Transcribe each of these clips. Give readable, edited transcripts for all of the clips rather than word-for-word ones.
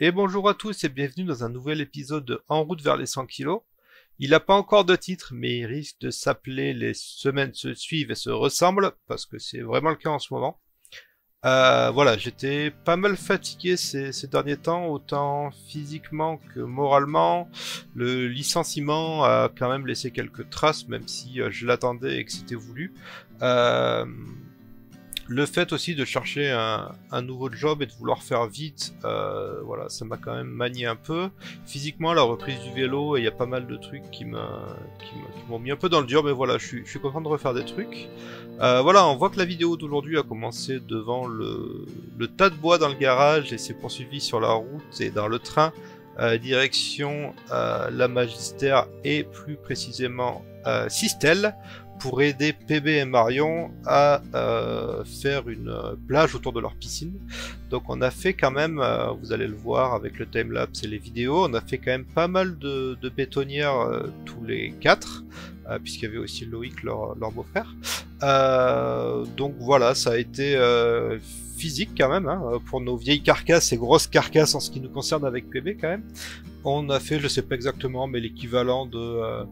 Et bonjour à tous et bienvenue dans un nouvel épisode de En route vers les 100 kilos. Il n'a pas encore de titre, mais il risque de s'appeler Les semaines se suivent et se ressemblent, parce que c'est vraiment le cas en ce moment. Voilà, j'étais pas mal fatigué ces derniers temps, autant physiquement que moralement. Le licenciement a quand même laissé quelques traces, même si je l'attendais et que c'était voulu. Euh, le fait aussi de chercher un nouveau job et de vouloir faire vite, voilà, ça m'a quand même manié un peu. Physiquement, la reprise du vélo, et il y a pas mal de trucs qui m'ont mis un peu dans le dur, mais voilà, je suis content de refaire des trucs. Voilà, on voit que la vidéo d'aujourd'hui a commencé devant le tas de bois dans le garage et s'est poursuivie sur la route et dans le train, direction la Magistère et plus précisément Sistel, pour aider PB et Marion à faire une plage autour de leur piscine. Donc on a fait quand même, vous allez le voir avec le timelapse et les vidéos, on a fait quand même pas mal de bétonnières tous les quatre, puisqu'il y avait aussi Loïc, leur beau-frère. Donc voilà, ça a été physique quand même, hein, pour nos vieilles carcasses et grosses carcasses en ce qui nous concerne avec PB quand même. On a fait, je sais pas exactement, mais l'équivalent d'une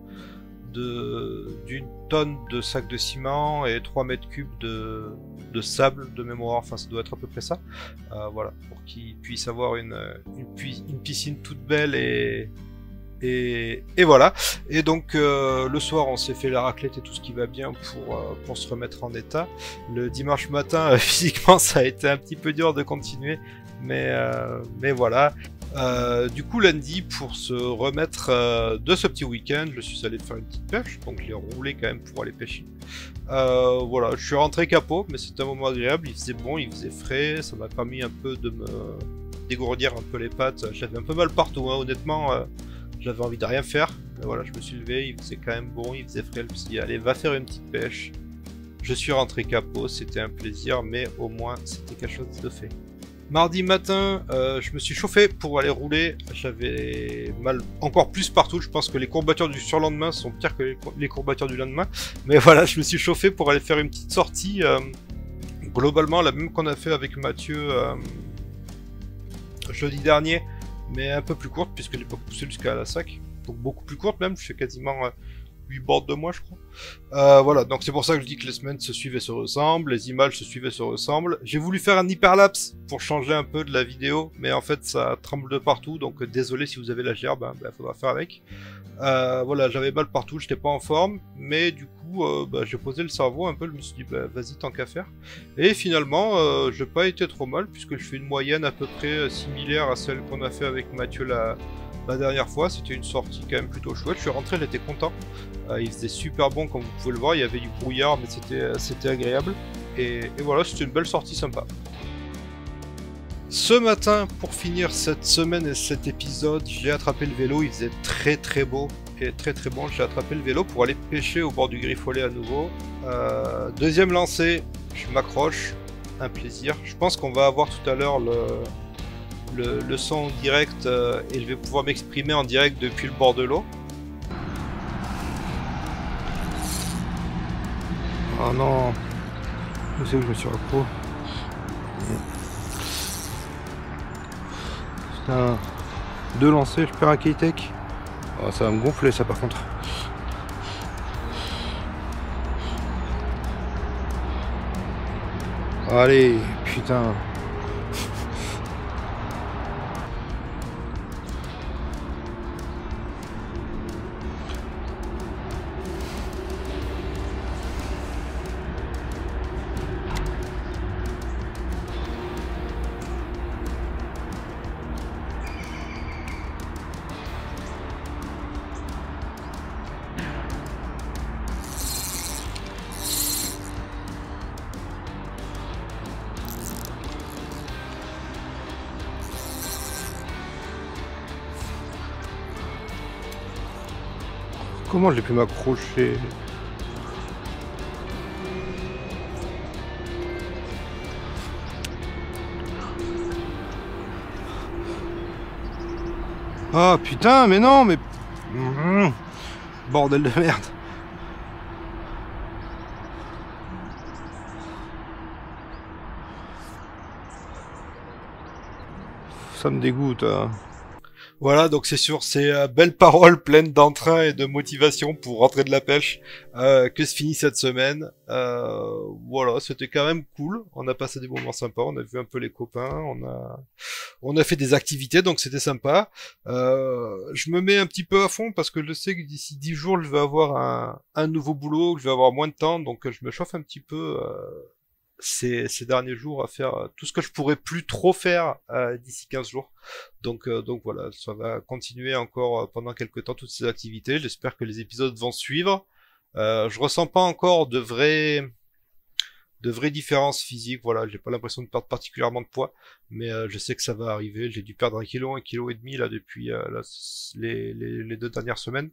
tonne de sacs de ciment et 3 mètres cubes de sable de mémoire, enfin ça doit être à peu près ça. Voilà, pour qu'ils puissent avoir une piscine toute belle et voilà. Et donc le soir on s'est fait la raclette et tout ce qui va bien pour se remettre en état. Le dimanche matin physiquement ça a été un petit peu dur de continuer, mais voilà. Du coup lundi, pour se remettre de ce petit week-end, je suis allé faire une petite pêche, donc j'ai roulé quand même pour aller pêcher. Voilà, je suis rentré capot, mais c'était un moment agréable, il faisait bon, il faisait frais, ça m'a permis un peu de me dégourdir un peu les pattes. J'avais un peu mal partout, hein, honnêtement, j'avais envie de rien faire, mais voilà, je me suis levé, il faisait quand même bon, il faisait frais, je me suis dit allez, va faire une petite pêche. Je suis rentré capot, c'était un plaisir, mais au moins c'était quelque chose de fait. Mardi matin, je me suis chauffé pour aller rouler. J'avais mal encore plus partout. Je pense que les courbatures du surlendemain sont pires que les courbatures du lendemain. Mais voilà, je me suis chauffé pour aller faire une petite sortie. Globalement, la même qu'on a fait avec Mathieu jeudi dernier, mais un peu plus courte, puisque j'ai pas poussé jusqu'à la sac. Donc beaucoup plus courte même, je fais quasiment 8 bords de mois, je crois. Voilà, donc c'est pour ça que je dis que les semaines se suivent et se ressemblent, les images se suivent et se ressemblent. J'ai voulu faire un hyperlapse pour changer un peu de la vidéo, mais en fait ça tremble de partout, donc désolé si vous avez la gerbe, hein, faudra faire avec. Voilà, j'avais mal partout, j'étais pas en forme, mais du coup j'ai posé le cerveau un peu, je me suis dit vas-y tant qu'à faire. Et finalement j'ai pas été trop mal, puisque je fais une moyenne à peu près similaire à celle qu'on a fait avec Mathieu la dernière fois. C'était une sortie quand même plutôt chouette, je suis rentré, j'étais content. Il faisait super bon comme vous pouvez le voir, il y avait du brouillard mais c'était agréable. Et voilà, c'était une belle sortie sympa. Ce matin, pour finir cette semaine et cet épisode, j'ai attrapé le vélo, il faisait très très beau et très très bon. J'ai attrapé le vélo pour aller pêcher au bord du Griffolet à nouveau. Deuxième lancée, je m'accroche, un plaisir. Je pense qu'on va avoir tout à l'heure le son en direct et je vais pouvoir m'exprimer en direct depuis le bord de l'eau. Oh non, je sais où je me suis accro. Putain, 2 lancers, je perds un K-Tech. Oh, ça va me gonfler ça par contre. Allez, putain. Comment j'ai pu m'accrocher? Ah putain, mais non, mais... Bordel de merde. Ça me dégoûte. Hein. Voilà, donc c'est sur ces belles paroles pleines d'entrain et de motivation pour rentrer de la pêche que se finit cette semaine. Voilà, c'était quand même cool. On a passé des moments sympas, on a vu un peu les copains, on a fait des activités, donc c'était sympa. Je me mets un petit peu à fond parce que je sais que d'ici 10 jours, je vais avoir un nouveau boulot, je vais avoir moins de temps, donc je me chauffe un petit peu ces derniers jours à faire tout ce que je pourrais plus trop faire d'ici 15 jours. Donc voilà, ça va continuer encore pendant quelques temps toutes ces activités. J'espère que les épisodes vont suivre. Je ressens pas encore de vraies différences physiques. Voilà, j'ai pas l'impression de perdre particulièrement de poids, mais je sais que ça va arriver. J'ai dû perdre 1 kilo et demi là depuis les 2 dernières semaines.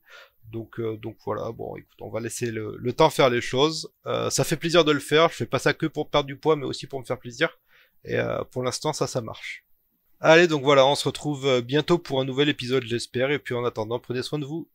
Donc voilà, bon, écoute, on va laisser le temps faire les choses. Ça fait plaisir de le faire. Je fais pas ça que pour perdre du poids, mais aussi pour me faire plaisir. Et pour l'instant, ça marche. Allez, donc voilà, on se retrouve bientôt pour un nouvel épisode, j'espère. Et puis en attendant, prenez soin de vous.